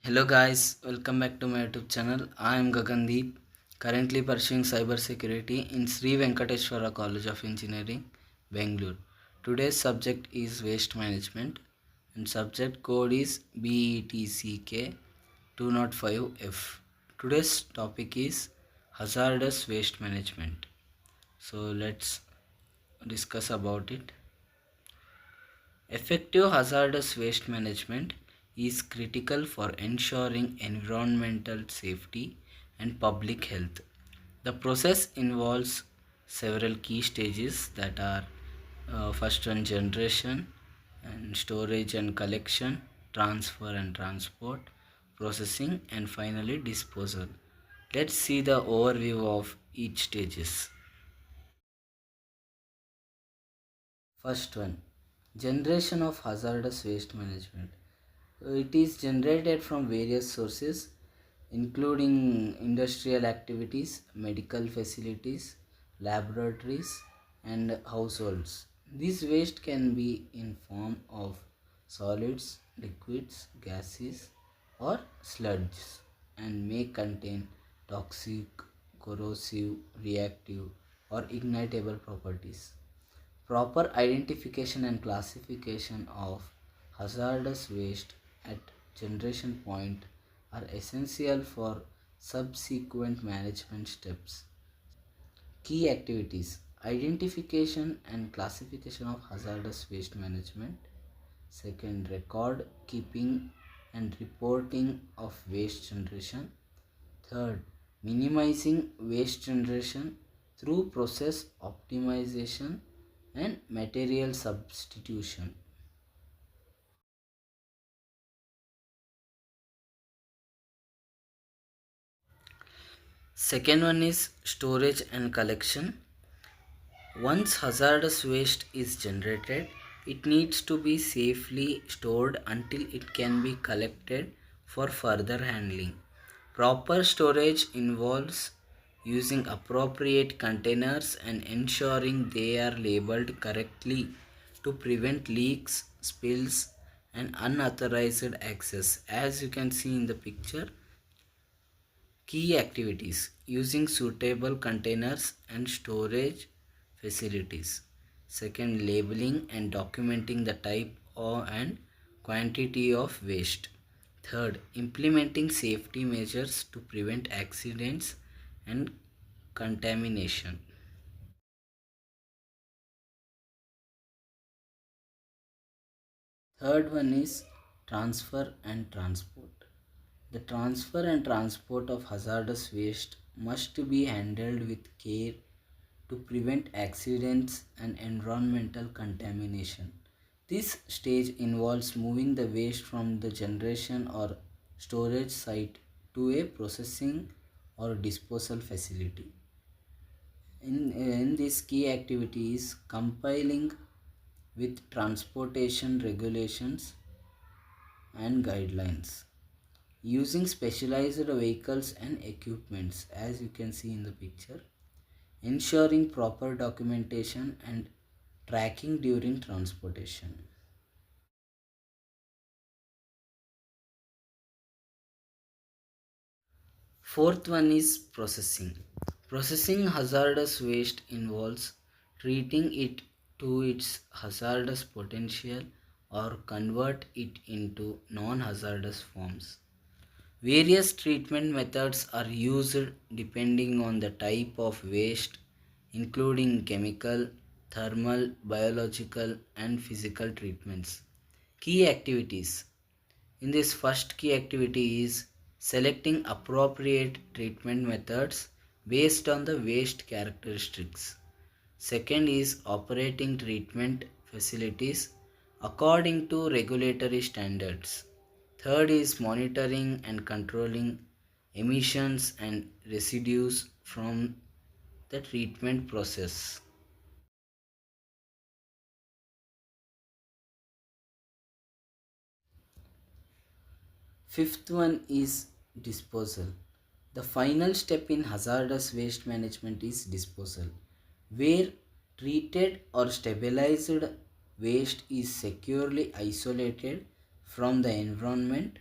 Hello guys, welcome back to my YouTube channel. I am Gagandeep, currently pursuing cybersecurity in Sri Venkateshwara College of Engineering, Bangalore. Today's subject is waste management and subject code is BETCK205F. Today's topic is hazardous waste management. So let's discuss about it. Effective hazardous waste management is critical for ensuring environmental safety and public health. The process involves several key stages that are first one generation and storage and collection, transfer and transport, processing and finally disposal. Let's see the overview of each stages. First one, generation of hazardous waste management. It is generated from various sources including industrial activities, medical facilities, laboratories and households. This waste can be in form of solids, liquids, gases or sludges and may contain toxic, corrosive, reactive or ignitable properties. Proper identification and classification of hazardous waste at generation point are essential for subsequent management steps. Key activities: identification and classification of hazardous waste management. Second, record keeping and reporting of waste generation. Third, minimizing waste generation through process optimization and material substitution. Second one is storage and collection. Once hazardous waste is generated, it needs to be safely stored until it can be collected for further handling. Proper storage involves using appropriate containers and ensuring they are labeled correctly to prevent leaks, spills, and unauthorized access. As you can see in the picture, key activities: using suitable containers and storage facilities. Second, labeling and documenting the type and quantity of waste. Third, implementing safety measures to prevent accidents and contamination. Third one is transfer and transport. The transfer and transport of hazardous waste must be handled with care to prevent accidents and environmental contamination. This stage involves moving the waste from the generation or storage site to a processing or disposal facility. In this key activity is compiling with transportation regulations and guidelines, using specialized vehicles and equipments as you can see in the picture, ensuring proper documentation and tracking during transportation. Fourth one is processing. Processing hazardous waste involves treating it to its hazardous potential or convert it into non-hazardous forms. Various treatment methods are used depending on the type of waste, including chemical, thermal, biological, and physical treatments. Key activities: in this first key activity is selecting appropriate treatment methods based on the waste characteristics. Second is operating treatment facilities according to regulatory standards. Third is monitoring and controlling emissions and residues from the treatment process. Fifth one is disposal. The final step in hazardous waste management is disposal, where treated or stabilized waste is securely isolated from the environment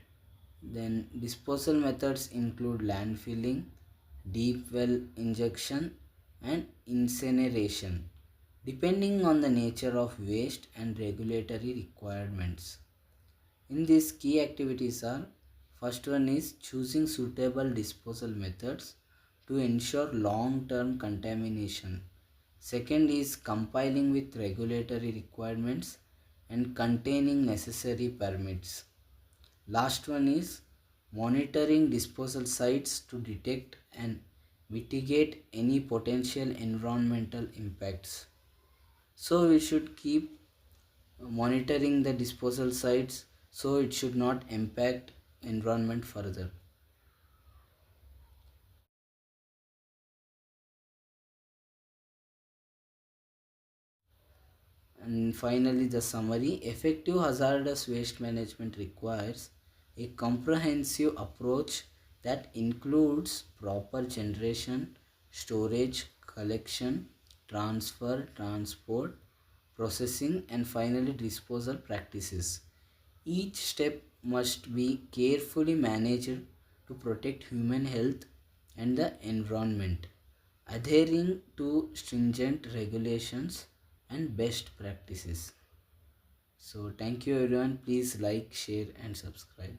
Then disposal methods include landfilling, deep well injection, and incineration, depending on the nature of waste and regulatory requirements. In these key activities are: first one is choosing suitable disposal methods to ensure long-term contamination. Second is compiling with regulatory requirements and containing necessary permits. Last one is monitoring disposal sites to detect and mitigate any potential environmental impacts. So we should keep monitoring the disposal sites so it should not impact environment further. And finally, the summary: effective hazardous waste management requires a comprehensive approach that includes proper generation, storage, collection, transfer, transport, processing, and finally disposal practices. Each step must be carefully managed to protect human health and the environment, adhering to stringent regulations and best practices. So, thank you everyone. Please like, share, and subscribe.